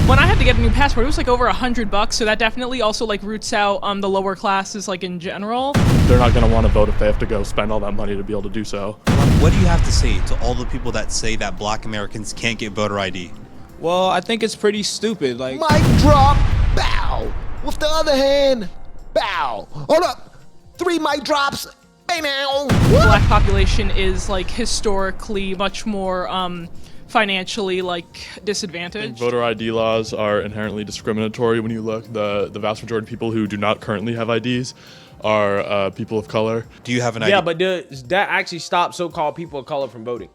When I had to get a new passport, it was like over $100, so that definitely also like roots out the lower classes like in general. They're not going to want to vote if they have to go spend all that money to be able to do so. What do you have to say to all the people that say that black Americans can't get voter ID? Well, I think it's pretty stupid. Like, mic drop, bow. With the other hand, bow. Hold up, 3 mic drops. Hey now. Black population is like historically much more financially like disadvantaged. Voter ID laws are inherently discriminatory. When you look, the vast majority of people who do not currently have IDs are people of color. Do you have an ID? Yeah, but does that actually stop so-called people of color from voting?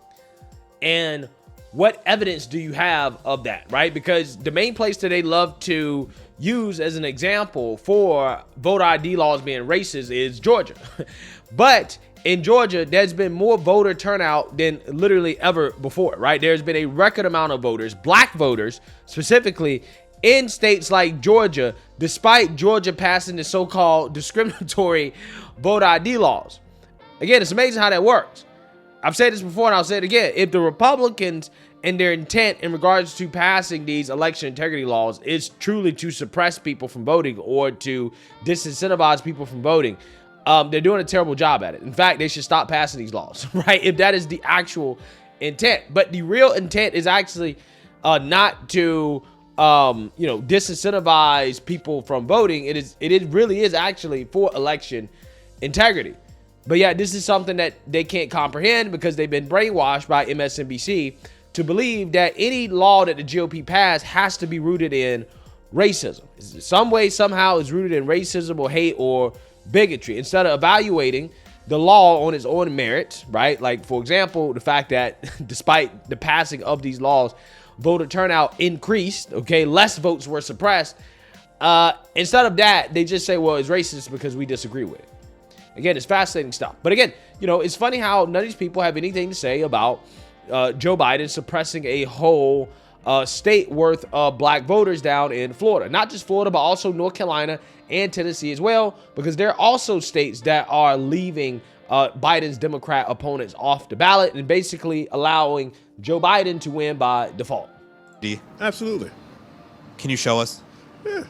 And what evidence do you have of that, right? Because the main place that they love to use as an example for voter ID laws being racist is Georgia. But in Georgia, there's been more voter turnout than literally ever before, right? There's been a record amount of voters, black voters specifically, in states like Georgia, despite Georgia passing the so-called discriminatory voter ID laws. Again, it's amazing how that works. I've said this before and I'll say it again. If the Republicans and their intent in regards to passing these election integrity laws is truly to suppress people from voting or to disincentivize people from voting, they're doing a terrible job at it. In fact, they should stop passing these laws, right? If that is the actual intent. But the real intent is actually not to, disincentivize people from voting. It really is actually for election integrity. But yeah, this is something that they can't comprehend because they've been brainwashed by MSNBC to believe that any law that the GOP passed has to be rooted in racism. Some way, somehow, is rooted in racism or hate or bigotry, instead of evaluating the law on its own merit, right? Like, for example, the fact that despite the passing of these laws, voter turnout increased, okay, less votes were suppressed. Instead of that, they just say, well, it's racist because we disagree with it. Again, it's fascinating stuff. But again, it's funny how none of these people have anything to say about Joe Biden suppressing a whole state worth of black voters down in Florida. Not just Florida, but also North Carolina and Tennessee as well, because they're also states that are leaving Biden's Democrat opponents off the ballot and basically allowing Joe Biden to win by default. Absolutely. Can you show us? Yeah.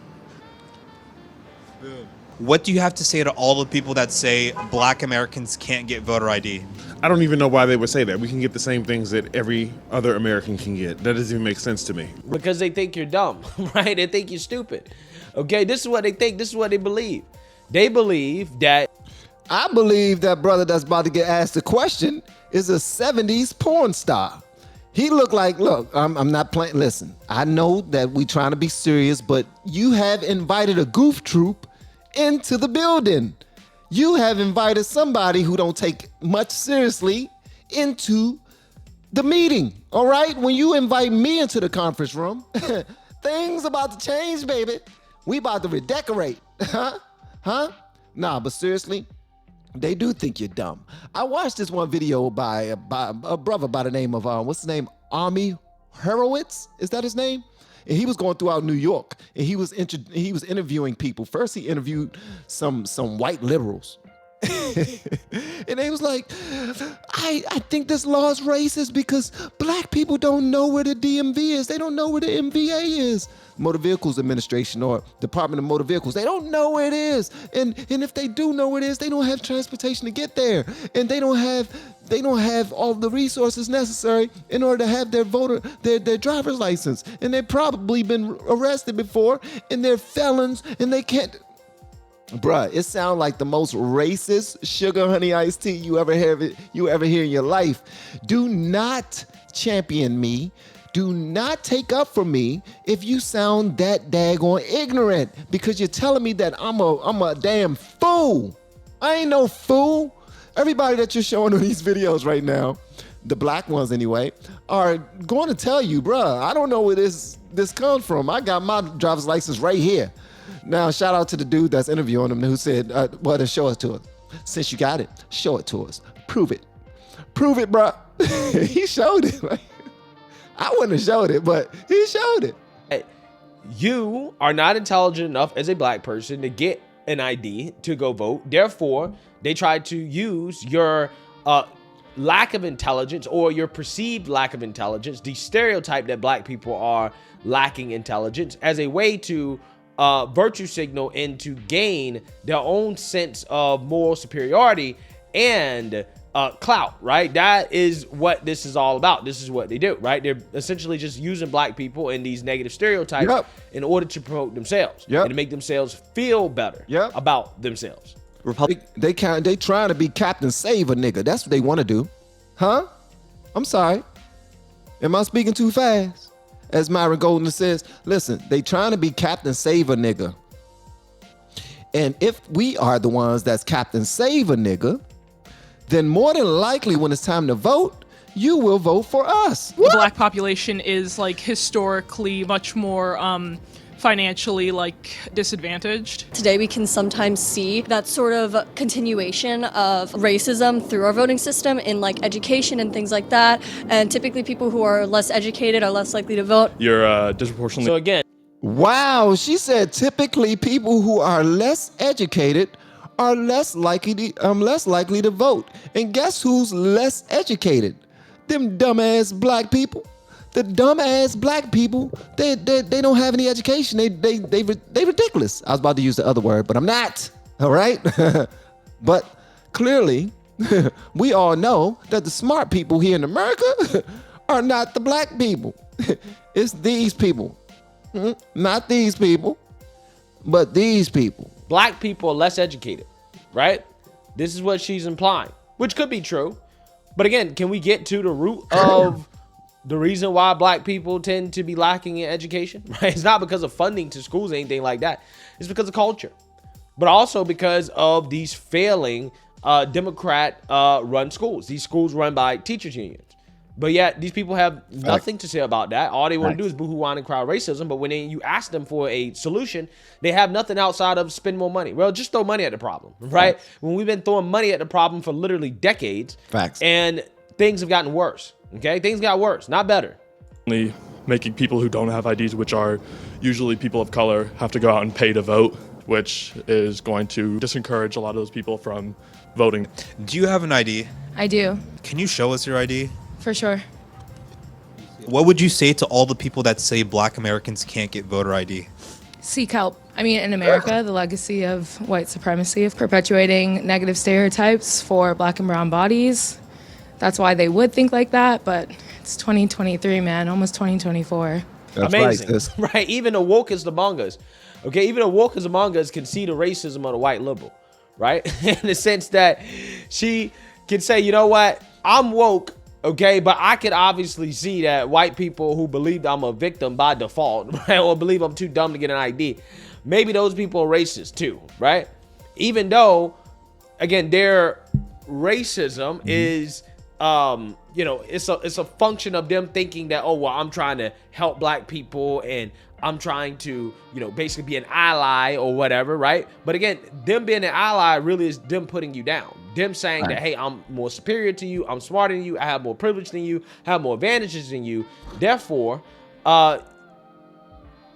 What do you have to say to all the people that say black Americans can't get voter ID? I don't even know why they would say that. We can get the same things that every other American can get. That doesn't even make sense to me. Because they think you're dumb, right? They think you're stupid. Okay, this is what they think. This is what they believe. They believe that... I believe that brother that's about to get asked the question is a 70s porn star. He looked like, look, I'm not playing. Listen, I know that we trying to be serious, but you have invited a goof troop into the building. You have invited somebody who don't take much seriously into the meeting. All right, when you invite me into the conference room, things about to change, baby. We about to redecorate. Huh? Nah, but seriously, they do think you're dumb. I watched this one video by a brother by the name of what's his name, Army Horowitz. Is that his name? And he was going throughout New York, and he was interviewing people. First, he interviewed some white liberals, and they was like, I think this law is racist because black people don't know where the DMV is. They don't know where the MVA is. Motor Vehicles Administration or Department of Motor Vehicles. They don't know where it is. And if they do know where it is, they don't have transportation to get there. And they don't have all the resources necessary in order to have their driver's license. And they've probably been arrested before and they're felons and they can't. Bruh, it sounds like the most racist sugar honey iced tea you ever hear in your life. Do not champion me. Do not take up for me if you sound that daggone ignorant, because you're telling me that I'm a damn fool. I ain't no fool. Everybody that you're showing on these videos right now, the black ones anyway, are going to tell you, bruh, I don't know where this comes from. I got my driver's license right here. Now, shout out to the dude that's interviewing him who said, well, then show it to us. Since you got it, show it to us. Prove it. Prove it, bruh. He showed it. I wouldn't have showed it, but he showed it. You are not intelligent enough as a black person to get an ID to go vote. Therefore, they tried to use your lack of intelligence or your perceived lack of intelligence, the stereotype that black people are lacking intelligence, as a way to virtue signal and to gain their own sense of moral superiority and clout, right? That is what this is all about. This is what they do, right? They're essentially just using black people in these negative stereotypes in order to promote themselves and to make themselves feel better about themselves. They trying to be Captain Save a nigga. That's what they want to do. Huh? I'm sorry. Am I speaking too fast? As Myron Golden says, listen, they trying to be Captain Save a nigga. And if we are the ones that's Captain Save a nigga, then more than likely when it's time to vote, you will vote for us. The black population is like historically much more financially like disadvantaged. Today we can sometimes see that sort of continuation of racism through our voting system in like education and things like that. And typically people who are less educated are less likely to vote. You're disproportionately. So again, wow, she said typically people who are less educated are less likely to vote. And guess who's less educated? Them dumbass black people. The dumbass black people, they don't have any education. They ridiculous. I was about to use the other word, but I'm not. All right? But clearly, we all know that the smart people here in America are not the black people. It's these people. Not these people, but these people. Black people are less educated, right? This is what she's implying, which could be true. But again, can we get to the root of the reason why black people tend to be lacking in education? Right? It's not because of funding to schools or anything like that. It's because of culture, but also because of these failing Democrat run schools. These schools run by teachers unions. But yet these people have nothing to say about that. All they want to do is boohoo, whine, and cry racism. But when you ask them for a solution, they have nothing outside of spend more money. Well, just throw money at the problem, right? When we've been throwing money at the problem for literally decades, and things have gotten worse. Okay, things got worse, not better. Making people who don't have IDs, which are usually people of color, have to go out and pay to vote, which is going to disencourage a lot of those people from voting. Do you have an ID? I do. Can you show us your ID? For sure. What would you say to all the people that say black Americans can't get voter ID? Seek help. I mean, in America, the legacy of white supremacy, of perpetuating negative stereotypes for black and brown bodies, that's why they would think like that, but it's 2023, man, almost 2024. That's amazing, right, right? Even the wokest among us, okay? Even the wokest among us can see the racism of the white liberal, right? In the sense that she can say, you know what, I'm woke, okay, but I could obviously see that white people who believe I'm a victim by default, right, or believe I'm too dumb to get an ID, maybe those people are racist too, right? Even though, again, their racism is, you know, it's a function of them thinking that, oh, well, I'm trying to help black people and I'm trying to, you know, basically be an ally or whatever, right? But again, them being an ally really is them putting you down. Them saying that, hey, I'm more superior to you, I'm smarter than you, I have more privilege than you, I have more advantages than you. Therefore,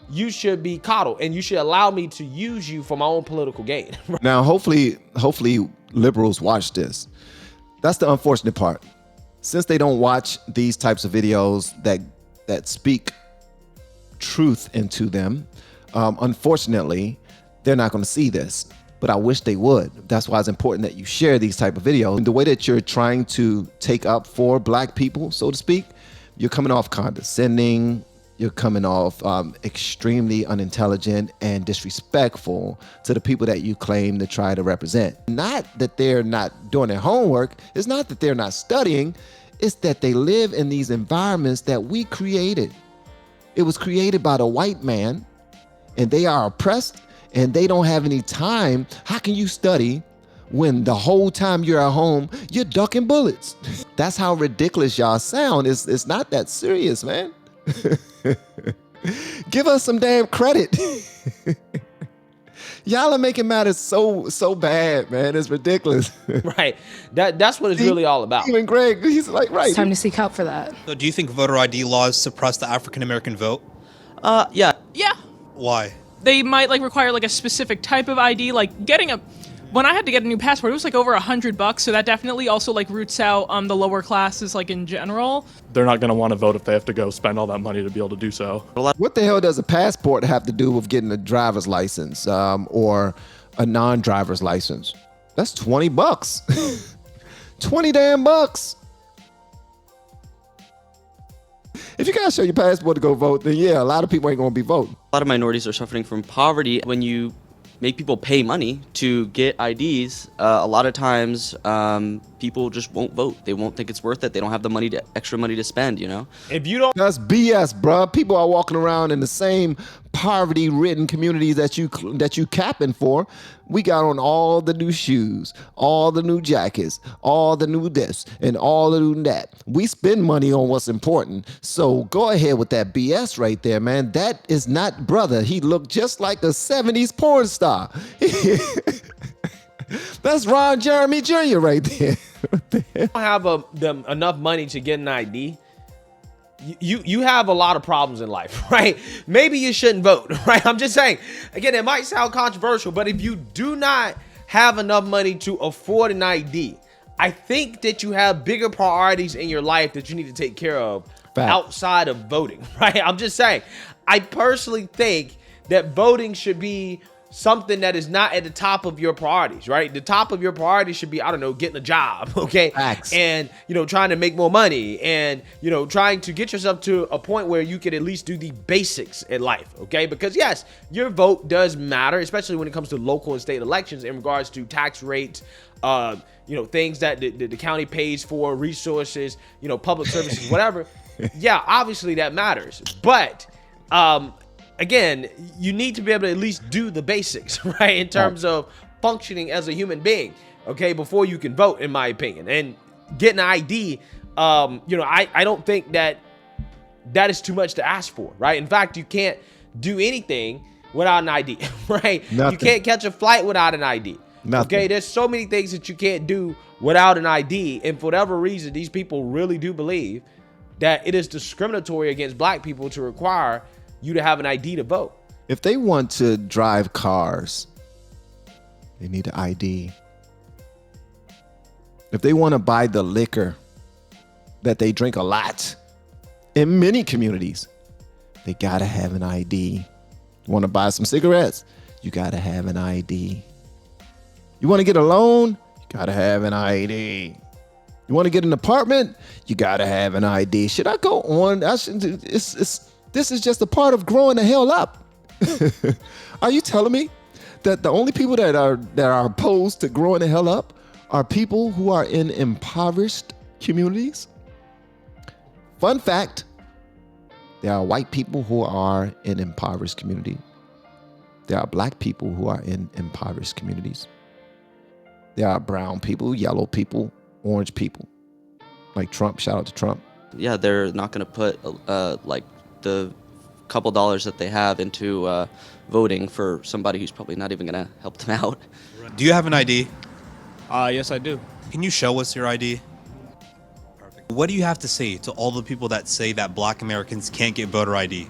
you should be coddled and you should allow me to use you for my own political gain. Now, hopefully liberals watch this. That's the unfortunate part. Since they don't watch these types of videos that speak truth into them, unfortunately, they're not going to see this. But I wish they would. That's why it's important that you share these type of videos. And the way that you're trying to take up for black people, so to speak, you're coming off condescending, you're coming off extremely unintelligent and disrespectful to the people that you claim to try to represent. Not that they're not doing their homework, it's not that they're not studying, it's that they live in these environments that we created. It was created by the white man, and they are oppressed, and they don't have any time. How can you study when the whole time you're at home, you're ducking bullets? That's how ridiculous y'all sound. It's not that serious, man. Give us some damn credit. Y'all are making matters so bad, man. It's ridiculous. Right. That's what it's really all about. Even Greg, he's like, right. It's time to seek help for that. So do you think voter ID laws suppress the African American vote? Yeah. Why? They might like require like a specific type of ID, like getting a when I had to get a new passport, it was like over $100. So that definitely also like roots out the lower classes like in general. They're not going to want to vote if they have to go spend all that money to be able to do so. What the hell does a passport have to do with getting a driver's license or a non-driver's license? That's $20. 20 damn bucks. If you gotta show your passport to go vote, then yeah, a lot of people ain't gonna be voting. A lot of minorities are suffering from poverty. When you make people pay money to get IDs, a lot of times people just won't vote. They won't think it's worth it. They don't have the money extra money to spend, you know? If you don't, That's BS, bruh. People are walking around in the same poverty-ridden communities that you capping for. We got on all the new shoes, all the new jackets, all the new this, and all the new that. We spend money on what's important. So go ahead with that BS right there, man. That is not brother. He looked just like a 70s porn star. That's Ron Jeremy Jr. right there. don't have enough money to get an ID, you have a lot of problems in life, right? Maybe you shouldn't vote, right? I'm just saying, again, it might sound controversial, but if you do not have enough money to afford an ID, I think that you have bigger priorities in your life that you need to take care of outside of voting, right? I'm just saying, I personally think that voting should be something that is not at the top of your priorities, right? The top of your priorities should be, I don't know, getting a job, okay? Facts. And, trying to make more money and, trying to get yourself to a point where you can at least do the basics in life, okay? Because yes, your vote does matter, especially when it comes to local and state elections in regards to tax rates, things that the county pays for, resources, public services, whatever. Yeah, obviously that matters. But, again, you need to be able to at least do the basics, right? In terms of functioning as a human being, okay, before you can vote, in my opinion. And getting an ID, I don't think that is too much to ask for, right? In fact, you can't do anything without an ID, right? Nothing. You can't catch a flight without an ID. Nothing. Okay, there's so many things that you can't do without an ID. And for whatever reason, these people really do believe that it is discriminatory against black people to require you to have an ID to vote. If they want to drive cars, they need an ID. If they want to buy the liquor that they drink a lot in many communities, they gotta have an ID. You want to buy some cigarettes, you gotta have an ID. You want to get a loan, you gotta have an ID. You want to get an apartment, you gotta have an ID. Should I go on? This is just a part of growing the hell up. Are you telling me that the only people that are opposed to growing the hell up are people who are in impoverished communities? Fun fact, there are white people who are in impoverished communities. There are black people who are in impoverished communities. There are brown people, yellow people, orange people. Like Trump, shout out to Trump. Yeah, they're not going to put the couple dollars that they have into voting for somebody who's probably not even going to help them out. Do you have an ID? Yes, I do. Can you show us your ID? Perfect. What do you have to say to all the people that say that black Americans can't get voter ID?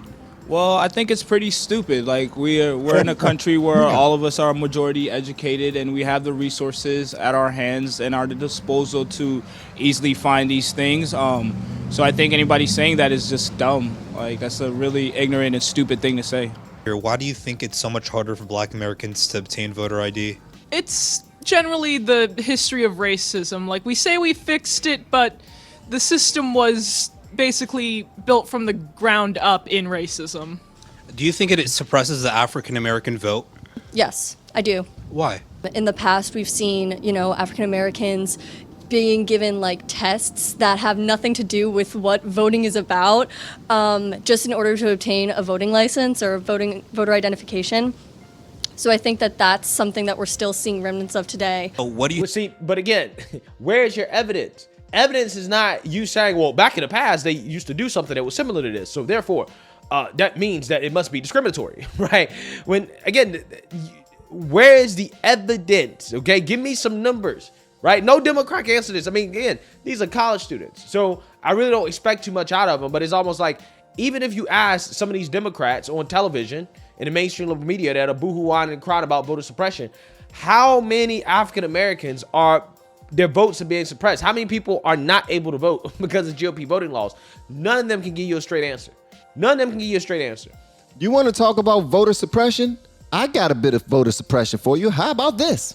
Well, I think it's pretty stupid. Like we're in a country where all of us are majority educated and we have the resources at our hands and our disposal to easily find these things. So I think anybody saying that is just dumb. Like that's a really ignorant and stupid thing to say. Why do you think it's so much harder for black Americans to obtain voter ID? It's generally the history of racism. Like we say we fixed it, but the system was basically built from the ground up in racism. Do you think it suppresses the African American vote? Yes, I do. Why? In the past, we've seen, African Americans being given like tests that have nothing to do with what voting is about, just in order to obtain a voting license or voter identification. So I think that that's something that we're still seeing remnants of today. What do you see? But again, where is your evidence? Evidence is not you saying, well, back in the past, they used to do something that was similar to this. So therefore, that means that it must be discriminatory, right? When, again, where is the evidence? Okay, give me some numbers, right? No Democrat can answer this. I mean, again, these are college students. So I really don't expect too much out of them. But it's almost like, even if you ask some of these Democrats on television, in the mainstream media that are boohoo-whining and crying about voter suppression, how many African Americans their votes are being suppressed? How many people are not able to vote because of GOP voting laws? None of them can give you a straight answer. None of them can give you a straight answer. You want to talk about voter suppression? I got a bit of voter suppression for you. How about this?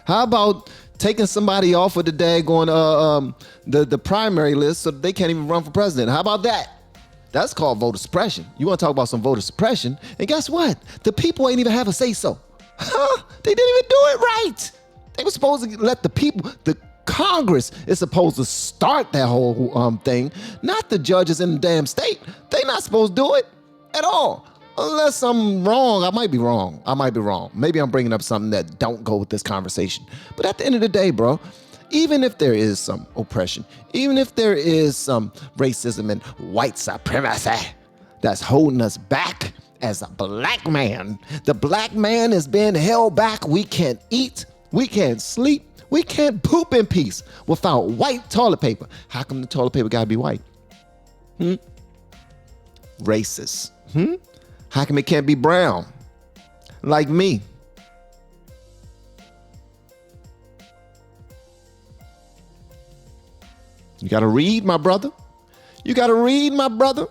How about taking somebody off of the daggone the primary list so they can't even run for president? How about that? That's called voter suppression. You want to talk about some voter suppression? And guess what? The people ain't even have a say so. They didn't even do it right. They were supposed to let the people, the Congress is supposed to start that whole thing, not the judges in the damn state. They not supposed to do it at all. Unless I'm wrong. I might be wrong. Maybe I'm bringing up something that don't go with this conversation. But at the end of the day, bro, even if there is some oppression, even if there is some racism and white supremacy that's holding us back as a black man, the black man is being held back. We can't eat. We can't sleep. We can't poop in peace without white toilet paper. How come the toilet paper gotta be white? Racist. How come it can't be brown? Like me. You gotta read, my brother. You gotta read, my brother.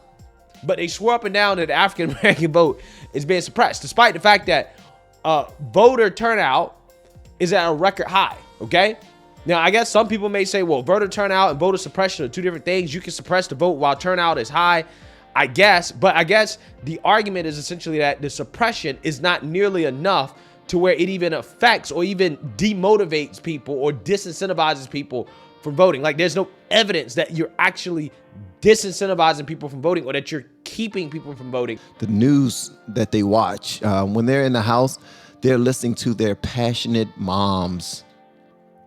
But they swore up and down that the African American vote is being suppressed, despite the fact that voter turnout is at a record high, okay? Now, I guess some people may say, well, voter turnout and voter suppression are two different things. You can suppress the vote while turnout is high, I guess. But I guess the argument is essentially that the suppression is not nearly enough to where it even affects or even demotivates people or disincentivizes people from voting. Like, there's no evidence that you're actually disincentivizing people from voting or that you're keeping people from voting. The news that they watch, when they're in the house, they're listening to their passionate moms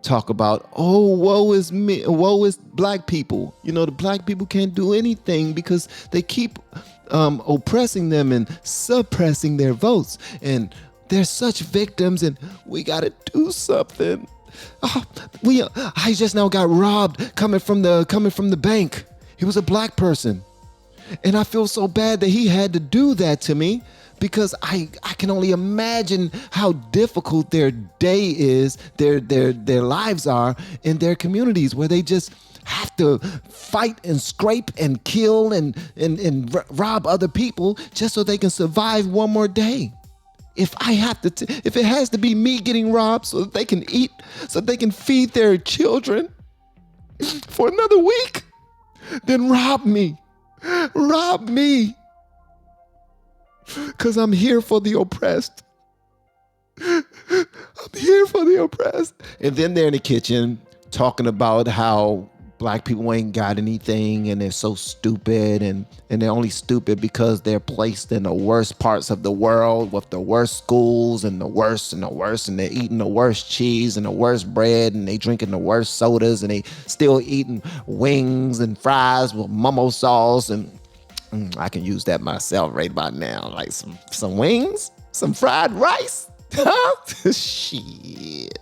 talk about, oh, woe is me, woe is black people. You know, the black people can't do anything because they keep oppressing them and suppressing their votes. And they're such victims and we got to do something. I just now got robbed coming from the bank. He was a black person. And I feel so bad that he had to do that to me because I can only imagine how difficult their day is, their lives are in their communities where they just have to fight and scrape and kill and rob other people just so they can survive one more day. If if it has to be me getting robbed so that they can eat, so they can feed their children for another week, then rob me. Rob me. Because I'm here for the oppressed. I'm here for the oppressed. And then they're in the kitchen talking about how black people ain't got anything and they're so stupid and they're only stupid because they're placed in the worst parts of the world with the worst schools and the worst and they're eating the worst cheese and the worst bread and they drinking the worst sodas and they still eating wings and fries with mummo sauce and I can use that myself right about now. Like some wings, some fried rice. Shit.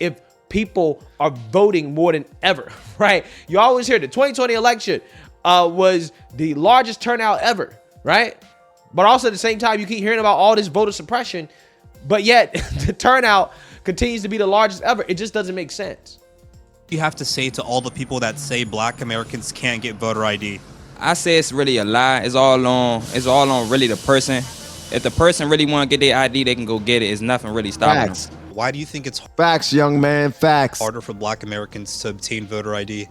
If people are voting more than ever, right? You always hear the 2020 election was the largest turnout ever, right? But also at the same time, you keep hearing about all this voter suppression, but yet the turnout continues to be the largest ever. It just doesn't make sense. You have to say to all the people that say black Americans can't get voter ID. I say it's really a lie. It's all on really the person. If the person really want to get their ID, they can go get it. It's nothing really stopping them. Why do you think it's facts, young man? Facts. harder for black Americans to obtain voter ID?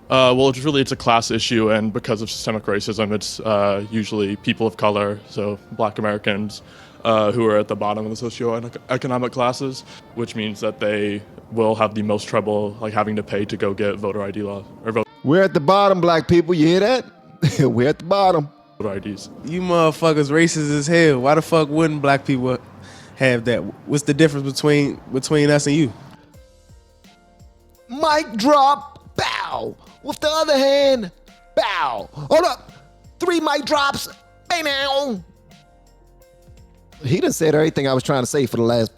Well, it's a class issue, and because of systemic racism, it's usually people of color, so black Americans, who are at the bottom of the socioeconomic classes, which means that they will have the most trouble like having to pay to go get voter ID law or vote. We're at the bottom, black people. You hear that? We're at the bottom. Voter IDs. You motherfuckers racist as hell. Why the fuck wouldn't black people have that? What's the difference between us and you? Mic drop, bow. With the other hand, bow. Hold up. 3 mic drops. Hey now. He done said everything I was trying to say for the last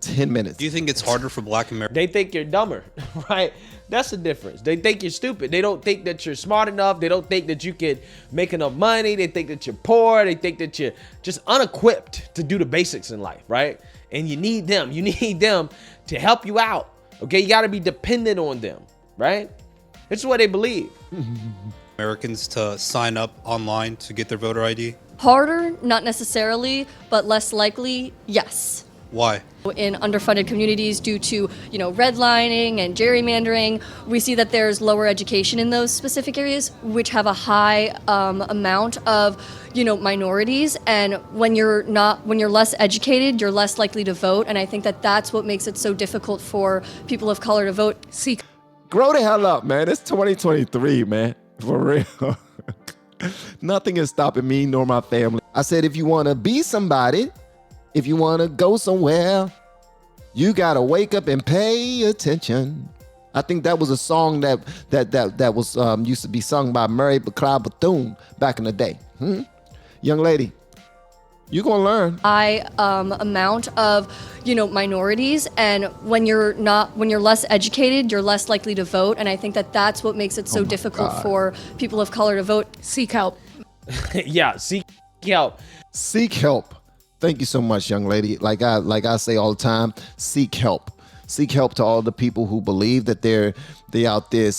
10 minutes. Do you think it's harder for Black Americans? They think you're dumber, right? That's the difference. They think you're stupid. They don't think that you're smart enough. They don't think that you can make enough money. They think that you're poor. They think that you're just unequipped to do the basics in life, right? And you need them. You need them to help you out. Okay, you got to be dependent on them, right? This is what they believe. Americans to sign up online to get their voter ID? Harder, not necessarily, but less likely, yes. Why? In underfunded communities due to, redlining and gerrymandering, we see that there's lower education in those specific areas, which have a high amount of, minorities. And when you're less educated, you're less likely to vote. And I think that that's what makes it so difficult for people of color to vote. Grow the hell up, man. It's 2023, man. For real. Nothing is stopping me nor my family. I said, if you want to be somebody, if you want to go somewhere, you got to wake up and pay attention. I think that was a song that was used to be sung by Murray Bethune back in the day. Young lady, you're going to learn. High amount of, minorities. And when you're less educated, you're less likely to vote. And I think that that's what makes it so difficult for people of color to vote. Seek help. Yeah, seek help. Seek help. Thank you so much, young lady. Like I say all the time, seek help. Seek help to all the people who believe that they out there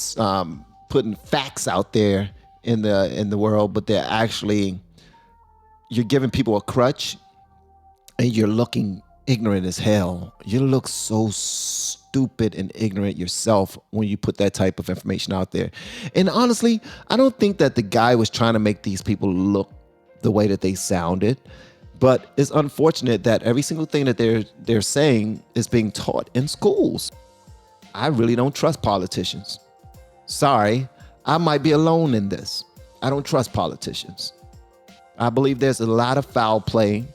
putting facts out there in the world, but they're actually, you're giving people a crutch and you're looking ignorant as hell. You look so stupid and ignorant yourself when you put that type of information out there. And honestly, I don't think that the guy was trying to make these people look the way that they sounded. But it's unfortunate that every single thing that they're saying is being taught in schools. I really don't trust politicians. Sorry, I might be alone in this. I don't trust politicians. I believe there's a lot of foul play,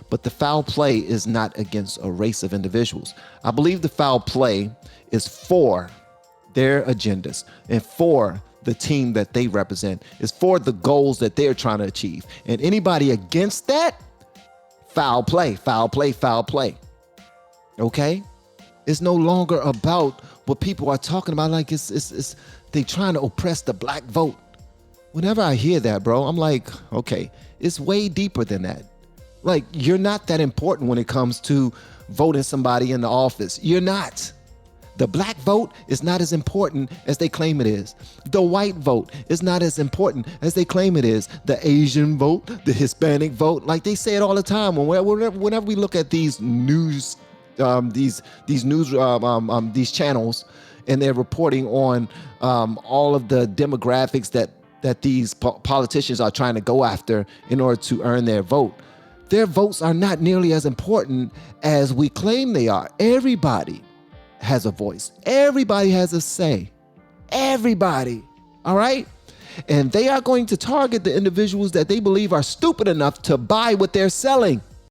but the foul play is not against a race of individuals. I believe the foul play is for their agendas and for the team that they represent. It's for the goals that they're trying to achieve. And anybody against that, foul play, foul play, foul play. Okay? It's no longer about what people are talking about like it's they trying to oppress the black vote. Whenever I hear that, bro, I'm like, okay, it's way deeper than that. Like, you're not that important when it comes to voting somebody in the office. You're not. The black vote is not as important as they claim it is. The white vote is not as important as they claim it is. The Asian vote, the Hispanic vote, like they say it all the time. Whenever we look at these news, these channels, and they're reporting on all of the demographics that these politicians are trying to go after in order to earn their vote. Their votes are not nearly as important as we claim they are. Everybody has a voice. Everybody has a say. Everybody. All right? And they are going to target the individuals that they believe are stupid enough to buy what they're selling.